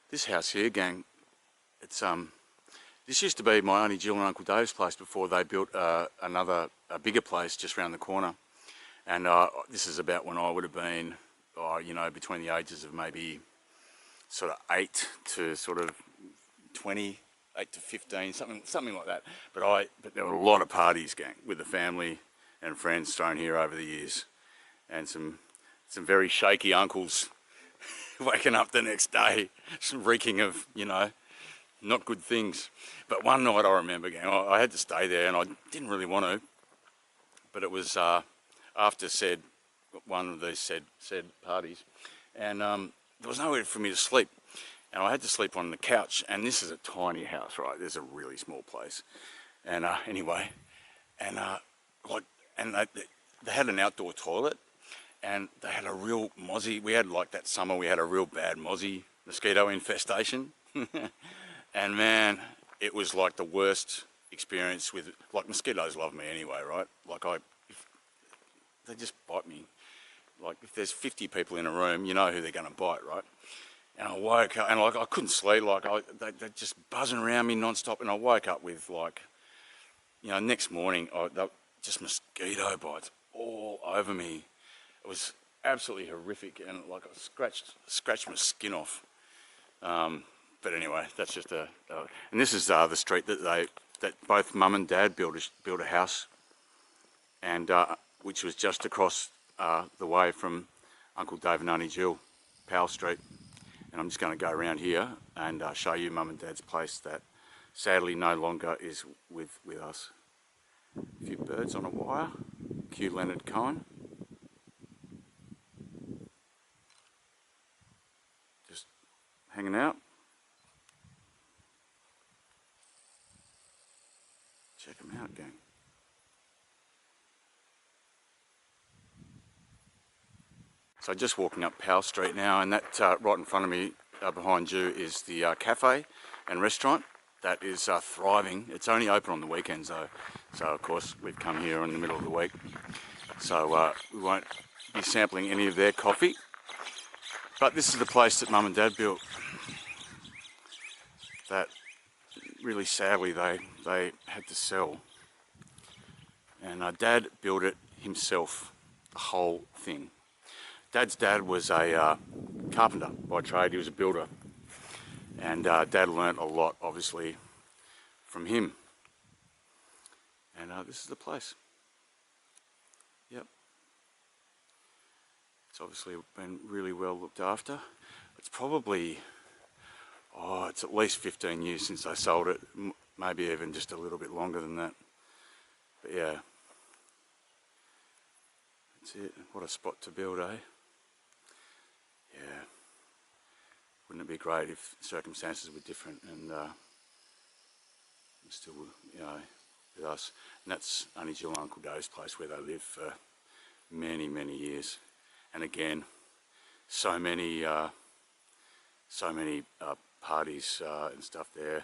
This house here, gang, it's this used to be my Auntie Jill and Uncle Dave's place before they built a bigger place just round the corner. And this is about when I would have been, you know, between the ages of maybe sort of 8 to sort of 20, 8 to 15, something like that. But there were a lot of parties, gang, with the family and friends thrown here over the years, and some very shaky uncles waking up the next day, reeking of, you know, not good things. But one night I remember, gang, I had to stay there, and I didn't really want to, but it was after one of these said parties, and there was nowhere for me to sleep, and I had to sleep on the couch. And this is a tiny house, right? There's a really small place, and anyway, and they had an outdoor toilet, and they had a real mozzie. We had, like, that summer, we had a real bad mozzie mosquito infestation. And man, it was like the worst experience with, like, mosquitoes love me anyway, right? Like, they just bite me. Like, if there's 50 people in a room, you know who they're going to bite, right? And I woke up, and like I couldn't sleep. Like, they're just buzzing around me non-stop, and I woke up with, like, you know, next morning, just mosquito bites all over me. It was absolutely horrific, and like I scratched my skin off. But anyway, that's just and this is the street that both Mum and Dad built a house, and which was just across the way from Uncle Dave and Auntie Jill, Powell Street. And I'm just going to go around here and show you Mum and Dad's place that sadly no longer is with us. A few birds on a wire. Cue Leonard Cohen. Just hanging out. Check them out, gang. So just walking up Powell Street now, and that right in front of me, behind you, is the cafe and restaurant that is thriving. It's only open on the weekends though, so of course we've come here in the middle of the week, so we won't be sampling any of their coffee. But this is the place that Mum and Dad built, that really sadly they had to sell, and Dad built it himself, the whole thing. Dad's dad was a carpenter by trade. He was a builder, and Dad learnt a lot, obviously, from him. And this is the place. Yep. It's obviously been really well looked after. It's probably, it's at least 15 years since they sold it, maybe even just a little bit longer than that. But yeah, that's it. What a spot to build, eh? Yeah. Wouldn't it be great if circumstances were different and still, you know, with us? And that's Auntie Jill and Uncle Dave's place, where they lived for many, many years. And again, so many parties and stuff there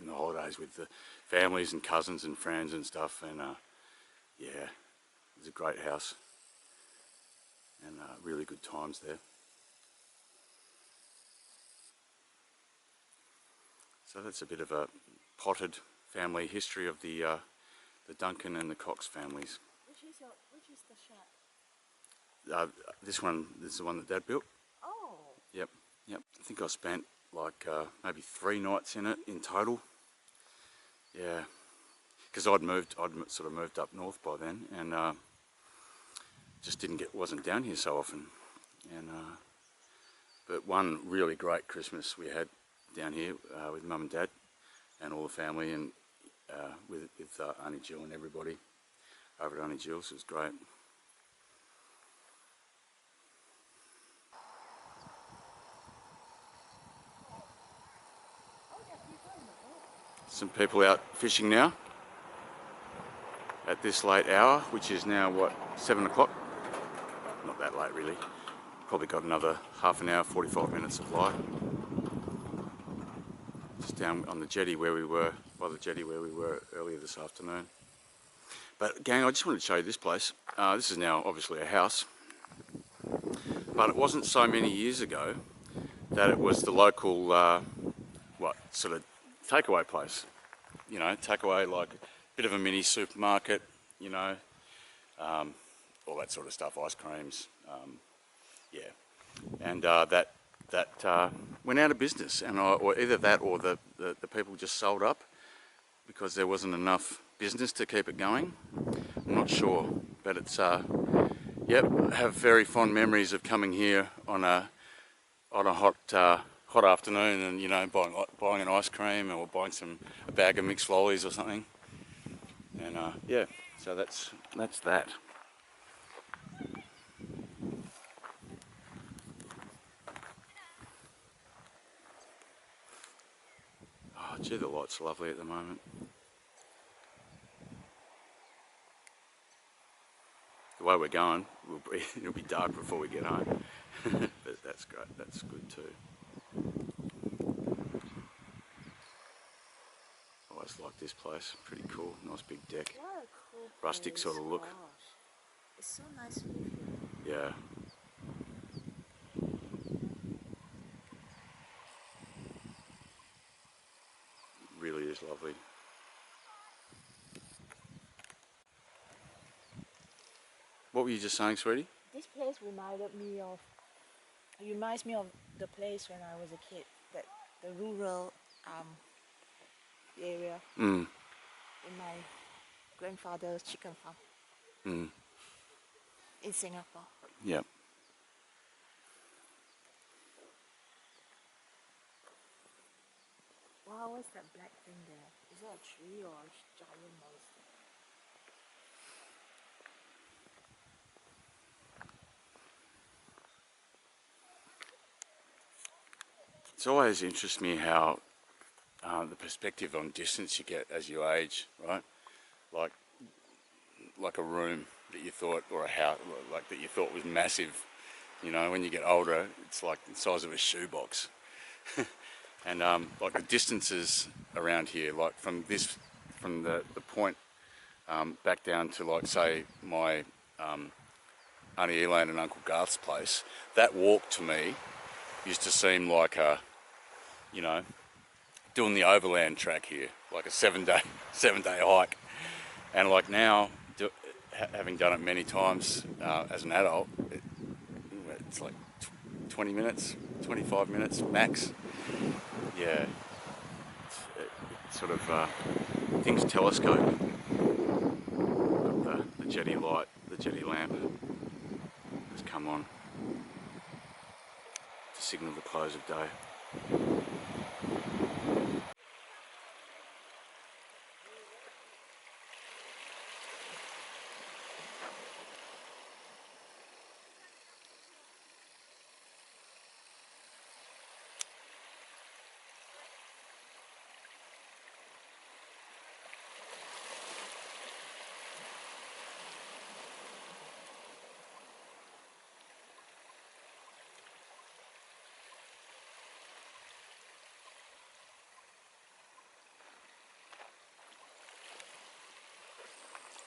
in the holidays with the families and cousins and friends and stuff. And yeah, it's a great house, and really good times there. So that's a bit of a potted family history of the Duncan and the Cox families. Which is the shack? This is the one that Dad built. Oh. Yep. I think I spent like maybe 3 nights in it in total. Yeah, because I'd sort of moved up north by then, and just wasn't down here so often. And but one really great Christmas we had down here with Mum and Dad and all the family, and with Auntie Jill and everybody over at Auntie Jill's. It was great. Some people out fishing now at this late hour, which is now what, 7 o'clock? Not that late really. Probably got another half an hour, 45 minutes of light. Just down on the jetty where we were, earlier this afternoon. But gang, I just wanted to show you this place. This is now obviously a house, but it wasn't so many years ago that it was the local, sort of takeaway place. You know, takeaway, like a bit of a mini supermarket, you know, all that sort of stuff, ice creams, yeah. And that went out of business, and or either that or the people just sold up because there wasn't enough business to keep it going. I'm not sure, but it's yep. Have very fond memories of coming here on a hot afternoon, and you know, buying an ice cream or buying a bag of mixed lollies or something. And yeah, so that's that. Oh, gee, the light's lovely at the moment. The way we're going, it'll be dark before we get home. But that's great. That's good too. I always like this place. Pretty cool. Nice big deck. What a cool Rustic place. sort of look. Gosh. It's so nice to live here. Yeah. Really is lovely. What were you just saying, sweetie? This place reminds me of the place when I was a kid, that the rural area Mm. in my grandfather's chicken farm Mm. in Singapore. Yeah. Wow, what's that black thing there? Is that a tree or a giant monster? It's always interests me how the perspective on distance you get as you age, right? Like a room that you thought, or a house like that you thought was massive. You know, when you get older, it's like the size of a shoebox. And like the distances around here, like from the point back down to, like, say, my Auntie Elaine and Uncle Garth's place, that walk to me used to seem like you know, doing the overland track here, like a 7-day hike. And like now, having done it many times as an adult, it's like 20 minutes, 25 minutes max. Yeah, it sort of things telescope. The jetty light, the jetty lamp has come on to signal the close of day.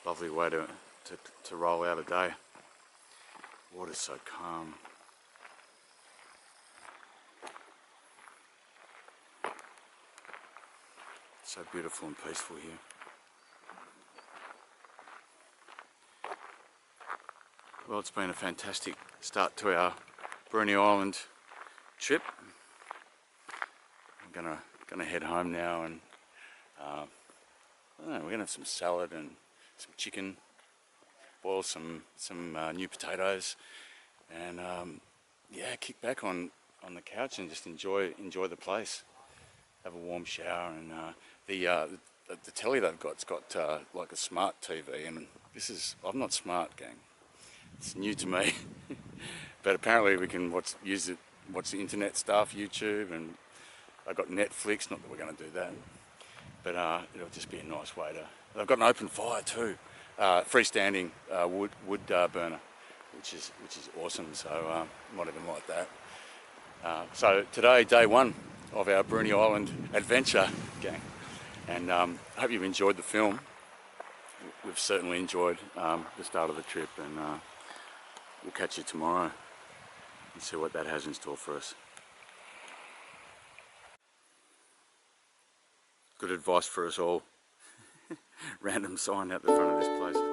Lovely way to roll out a day. Water's so calm. So beautiful and peaceful here. Well, it's been a fantastic start to our Bruny Island trip. I'm gonna head home now, and I don't know, we're gonna have some salad and some chicken, boil some new potatoes, and yeah, kick back on the couch and just enjoy the place. Have a warm shower, and the telly they've got's got like a smart TV, and I'm not smart, gang. It's new to me, but apparently we can watch the internet stuff, YouTube, and I've got Netflix. Not that we're going to do that, but it'll just be a nice way to. They've got an open fire too, freestanding wood burner, which is awesome. So might even like that. So today, day one of our Bruny Island adventure, gang, and I hope you've enjoyed the film. We've certainly enjoyed the start of the trip, and we'll catch you tomorrow and see what that has in store for us. Good advice for us all. Random sign out the front of this place.